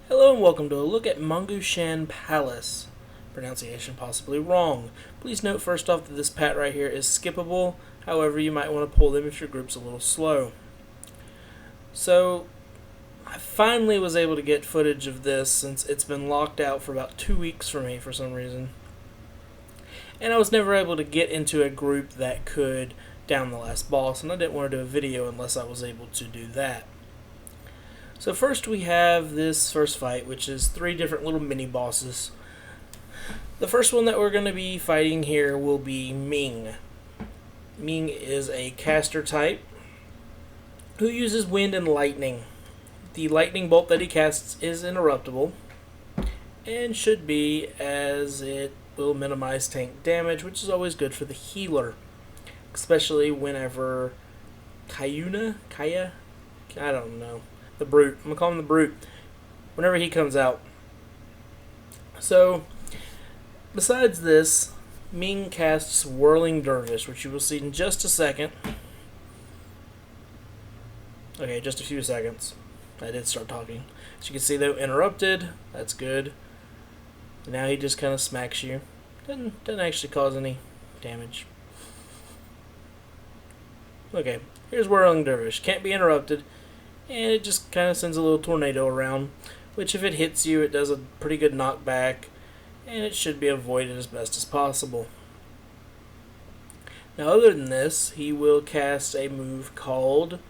Hello and welcome to a look at Mogu'Shan Palace. Pronunciation possibly wrong. Please note first off that this pat right here is skippable, however you might want to pull them if your group's a little slow. So, I finally was able to get footage of this since it's been locked out for about 2 weeks for me for some reason. And I was never able to get into a group that could down the last boss, and I didn't want to do a video unless I was able to do that. So first we have this first fight, which is 3 different little mini-bosses. The first one that we're going to be fighting here will be Ming. Ming is a caster type who uses wind and lightning. The lightning bolt that he casts is interruptible and should be, as it will minimize tank damage, which is always good for the healer, especially whenever Kaya, I don't know. The Brute. I'm going to call him the Brute. Whenever he comes out. So, besides this, Ming casts Whirling Dervish, which you will see in just a second. Okay, just a few seconds. I did start talking. As you can see, though, interrupted. That's good. Now he just kind of smacks you. Doesn't actually cause any damage. Okay, here's Whirling Dervish. Can't be interrupted. And it just kind of sends a little tornado around, which if it hits you, it does a pretty good knockback, and it should be avoided as best as possible. Now, other than this, he will cast a move called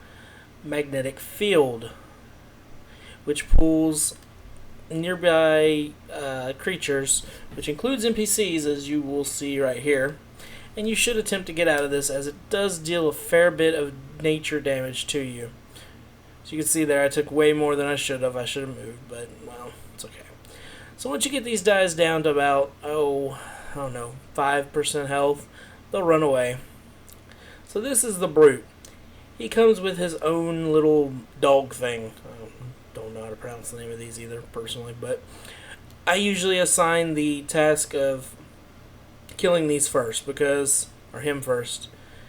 Magnetic Field, which pulls nearby creatures, which includes NPCs, as you will see right here. And you should attempt to get out of this, as it does deal a fair bit of nature damage to you. So you can see there, I took way more than I should have. I should have moved, but, well, it's okay. So once you get these guys down to about, I don't know, 5% health, they'll run away. So this is the Brute. He comes with his own little dog thing. I don't know how to pronounce the name of these either, personally, but I usually assign the task of killing these first, or him first,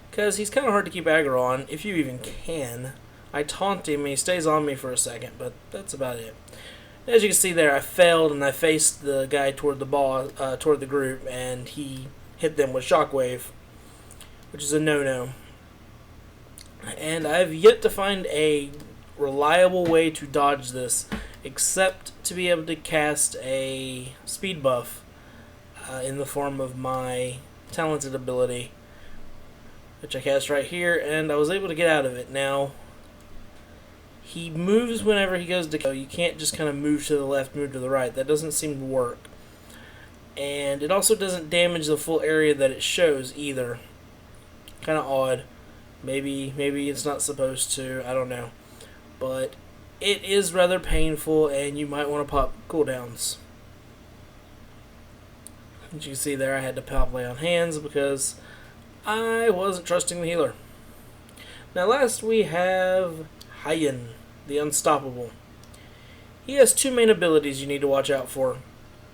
because he's kind of hard to keep aggro on, if you even can. I taunt him and he stays on me for a second, but that's about it. As you can see there, I failed and I faced the guy toward the group, and he hit them with Shockwave, which is a no-no. And I've yet to find a reliable way to dodge this, except to be able to cast a speed buff in the form of my talented ability, which I cast right here, and I was able to get out of it. Now, he moves whenever he goes to kill. You can't just kind of move to the left, move to the right. That doesn't seem to work. And it also doesn't damage the full area that it shows either. Kind of odd. Maybe it's not supposed to. I don't know. But it is rather painful, and you might want to pop cooldowns. As you can see there, I had to pop lay on hands because I wasn't trusting the healer. Now last we have Hyen, the Unstoppable. He has 2 main abilities you need to watch out for.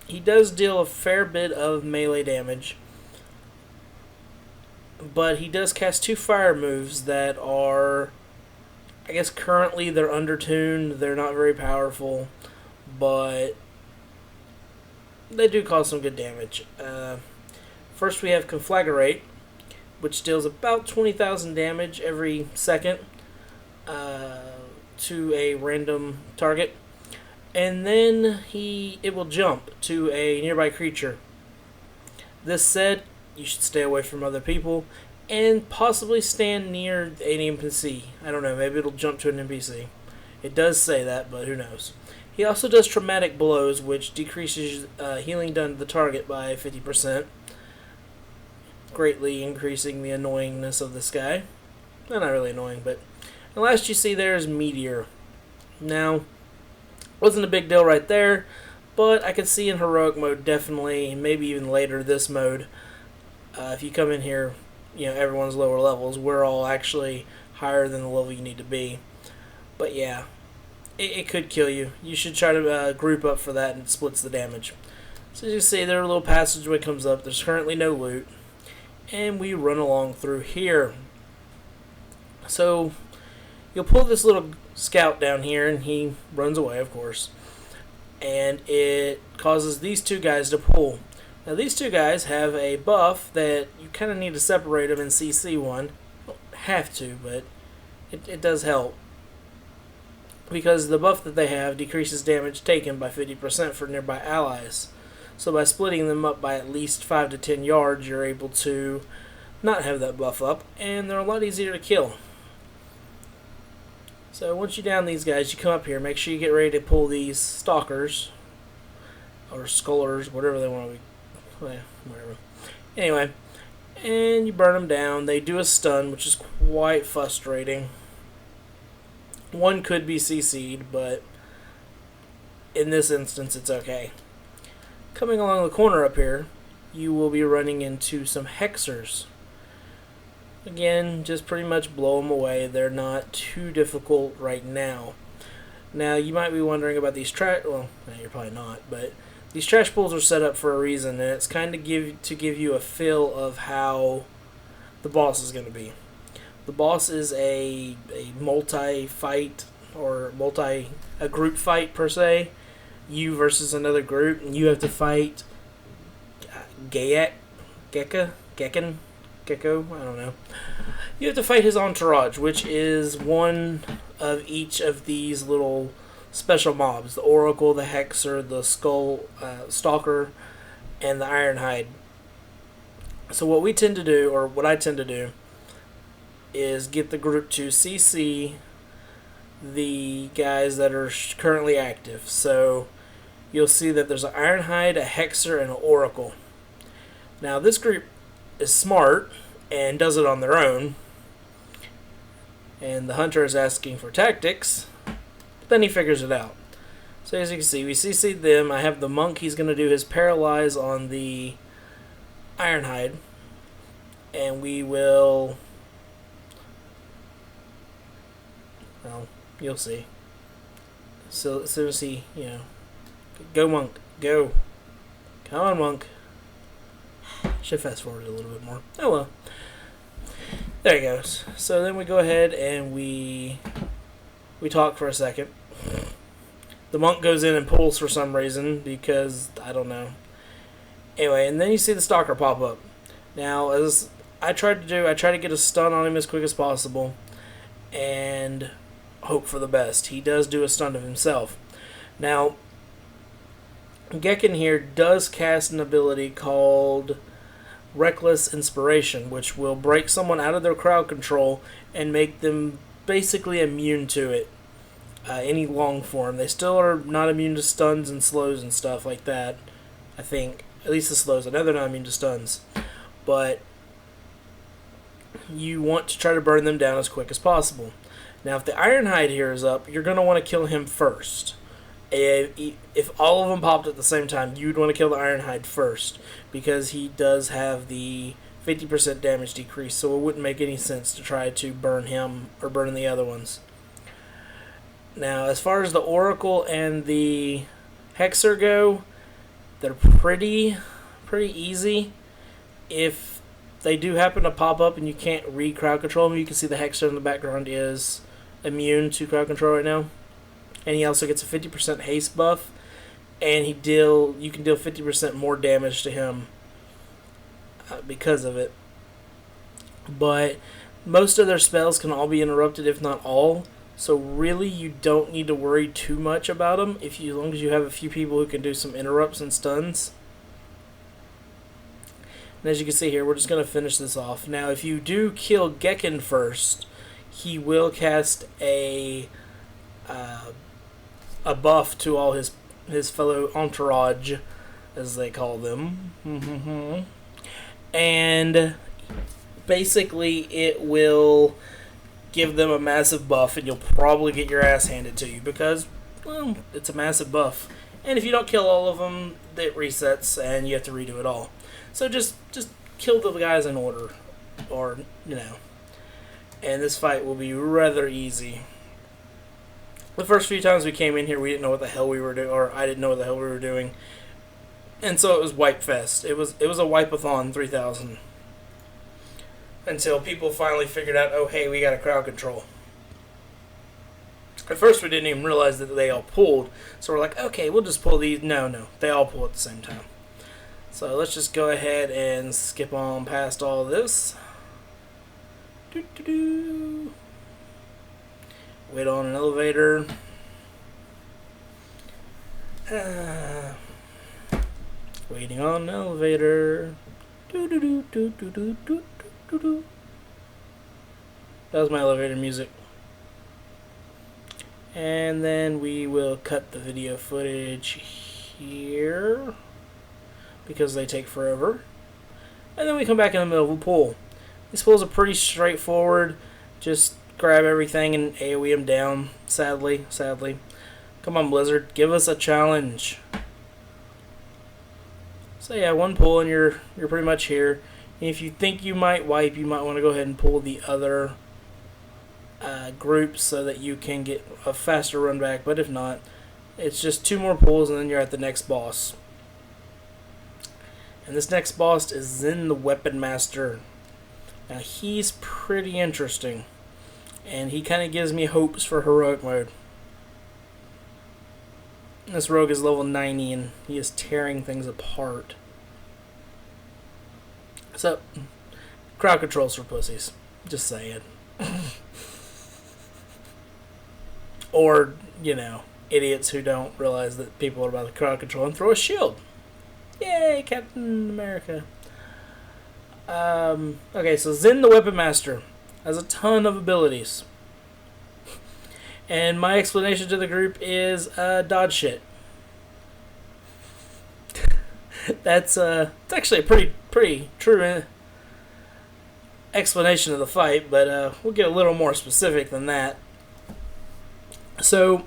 He does deal a fair bit of melee damage, but he does cast 2 fire moves that are, I guess currently they're undertuned, they're not very powerful, but they do cause some good damage. First we have Conflagrate, which deals about 20,000 damage every second to a random target, and then it will jump to a nearby creature. This said, you should stay away from other people and possibly stand near an NPC. I don't know, maybe it'll jump to an NPC. It does say that, but who knows. He also does Traumatic Blows, which decreases healing done to the target by 50%, greatly increasing the annoyingness of this guy. Well, not really annoying, but the last you see there is Meteor. Now, wasn't a big deal right there, but I could see in heroic mode definitely, maybe even later this mode, if you come in here, everyone's lower levels, we're all actually higher than the level you need to be. But yeah, it could kill you. You should try to group up for that, and it splits the damage. So as you see, there a little passageway comes up. There's currently no loot, and we run along through here. So you'll pull this little scout down here, and he runs away, of course. and it causes these two guys to pull. Now these two guys have a buff that you kind of need to separate them in CC one. Don't have to, but it does help. Because the buff that they have decreases damage taken by 50% for nearby allies. So by splitting them up by at least 5 to 10 yards, you're able to not have that buff up, and they're a lot easier to kill. So once you down these guys, you come up here, make sure you get ready to pull these stalkers, or scullers, whatever they want to be. Well, whatever. Anyway, and you burn them down. They do a stun, which is quite frustrating. One could be CC'd, but in this instance, it's okay. Coming along the corner up here, you will be running into some hexers. Again, just pretty much blow them away. They're not too difficult right now. Now, you might be wondering about these trash... Well, no, you're probably not, but these trash pools are set up for a reason, and it's kind of to give you a feel of how the boss is going to be. The boss is a multi-fight, or a group fight, per se. You versus another group, and you have to fight Gecko, I don't know. You have to fight his entourage, which is one of each of these little special mobs: the Oracle, the Hexer, the Stalker, and the Ironhide. So what we tend to do, or what I tend to do, is get the group to CC the guys that are currently active. So you'll see that there's an Ironhide, a Hexer, and an Oracle. Now this group is smart and does it on their own, and the hunter is asking for tactics, but then he figures it out. So as you can see, we CC'd them. I have the monk. He's going to do his paralyze on the Ironhide, and we will, well, you'll see. So as soon as he, go monk, go, come on monk. Should fast forward a little bit more. Oh well. There he goes. So then we go ahead and we talk for a second. The monk goes in and pulls for some reason, because I don't know. Anyway, and then you see the stalker pop up. Now, as I try to get a stun on him as quick as possible and hope for the best. He does do a stun of himself. Now, Gekken here does cast an ability called Reckless Inspiration, which will break someone out of their crowd control and make them basically immune to it. Any long form. They still are not immune to stuns and slows and stuff like that, I think. At least the slows. I know they're not immune to stuns. But you want to try to burn them down as quick as possible. Now, if the Ironhide here is up, you're going to want to kill him first. If all of them popped at the same time, you'd want to kill the Ironhide first, because he does have the 50% damage decrease, so it wouldn't make any sense to try to burn him or burn the other ones. Now, as far as the Oracle and the Hexer go, they're pretty easy. If they do happen to pop up and you can't crowd control them, you can see the Hexer in the background is immune to crowd control right now. And he also gets a 50% haste buff, and you can deal 50% more damage to him because of it. But most of their spells can all be interrupted, if not all. So really, you don't need to worry too much about them as long as you have a few people who can do some interrupts and stuns. And as you can see here, we're just going to finish this off. Now, if you do kill Gekken first, he will cast a buff to all his fellow entourage, as they call them. And basically it will give them a massive buff, and you'll probably get your ass handed to you because, well, it's a massive buff. And if you don't kill all of them, it resets and you have to redo it all. So just kill the guys in order, or, and this fight will be rather easy. The first few times we came in here, we didn't know what the hell we were doing, or I didn't know what the hell we were doing. And so it was Wipe Fest. It was a Wipe-a-thon 3000. Until people finally figured out, oh hey, we got a crowd control. At first we didn't even realize that they all pulled, so we're like, okay, we'll just pull these. No, they all pull at the same time. So let's just go ahead and skip on past all this. Wait on an elevator. Waiting on an elevator. That was my elevator music. And then we will cut the video footage here because they take forever. And then we come back in the middle of a pool. These pools are pretty straightforward. Just grab everything and AoE them down. Sadly. Come on, Blizzard, give us a challenge. So yeah, one pull and you're pretty much here. And if you think you might wipe, you might want to go ahead and pull the other group so that you can get a faster run back. But if not, it's just 2 more pulls and then you're at the next boss. And this next boss is Zen the Weapon Master. Now he's pretty interesting, and he kind of gives me hopes for heroic mode. This rogue is level 90 and he is tearing things apart. So, crowd control's for pussies. Just saying. Or, idiots who don't realize that people are about to crowd control and throw a shield. Yay, Captain America. Okay, so Zen the Weapon Master has a ton of abilities. And my explanation to the group is dodge shit. That's it's actually a pretty true explanation of the fight, but we'll get a little more specific than that. So,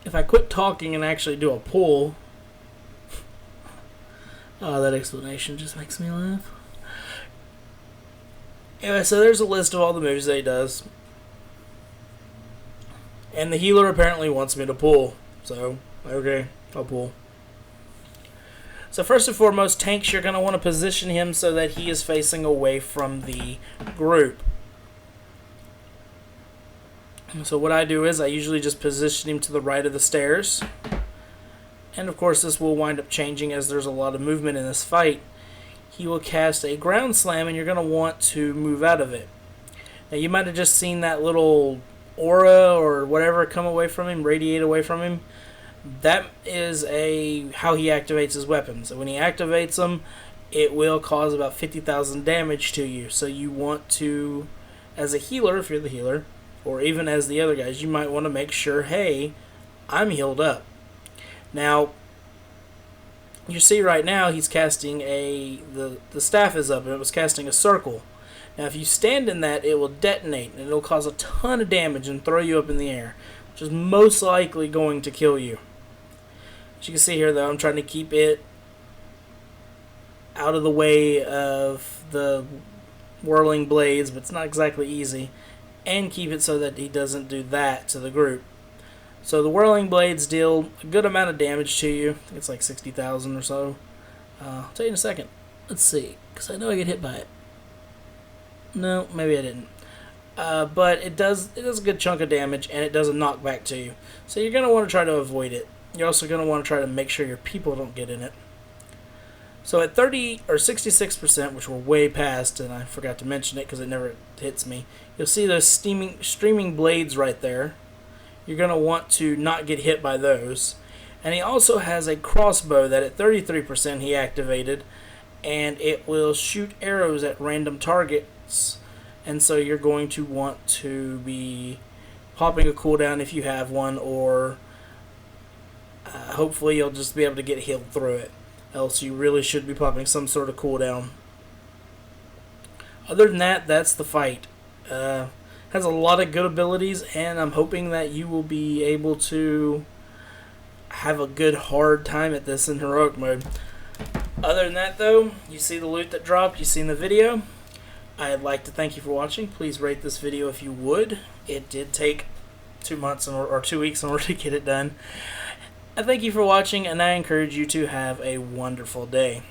if I quit talking and actually do a pull, oh, that explanation just makes me laugh. Anyway, so there's a list of all the moves that he does. And the healer apparently wants me to pull. So, okay, I'll pull. So first and foremost, tanks, you're going to want to position him so that he is facing away from the group. So what I do is I usually just position him to the right of the stairs. And of course this will wind up changing as there's a lot of movement in this fight. He will cast a ground slam and you're going to want to move out of it. Now you might have just seen that little aura or whatever come away from him, radiate away from him. That is how he activates his weapons. So when he activates them, it will cause about 50,000 damage to you. So you want to, as a healer, if you're the healer, or even as the other guys, you might want to make sure, hey, I'm healed up. Now, you see right now he's casting the staff is up and it was casting a circle. Now if you stand in that, it will detonate and it'll cause a ton of damage and throw you up in the air, which is most likely going to kill you. As you can see here though, I'm trying to keep it out of the way of the whirling blades, but it's not exactly easy, and keep it so that he doesn't do that to the group. So the whirling blades deal a good amount of damage to you. I think it's like 60,000 or so. I'll tell you in a second. Let's see, because I know I get hit by it. No, maybe I didn't. But it does a good chunk of damage, and it does a knockback to you. So you're going to want to try to avoid it. You're also going to want to try to make sure your people don't get in it. So at 30 or 66%, which we're way past, and I forgot to mention it because it never hits me, you'll see those streaming blades right there. You're going to want to not get hit by those. And he also has a crossbow that at 33% he activated, and it will shoot arrows at random targets. And so you're going to want to be popping a cooldown if you have one, or hopefully you'll just be able to get healed through it. Else you really should be popping some sort of cooldown. Other than that, that's the fight. Has a lot of good abilities, and I'm hoping that you will be able to have a good hard time at this in heroic mode. Other than that though, you see the loot that dropped, you seen the video. I'd like to thank you for watching. Please rate this video if you would. It did take 2 months or 2 weeks in order to get it done. I thank you for watching, and I encourage you to have a wonderful day.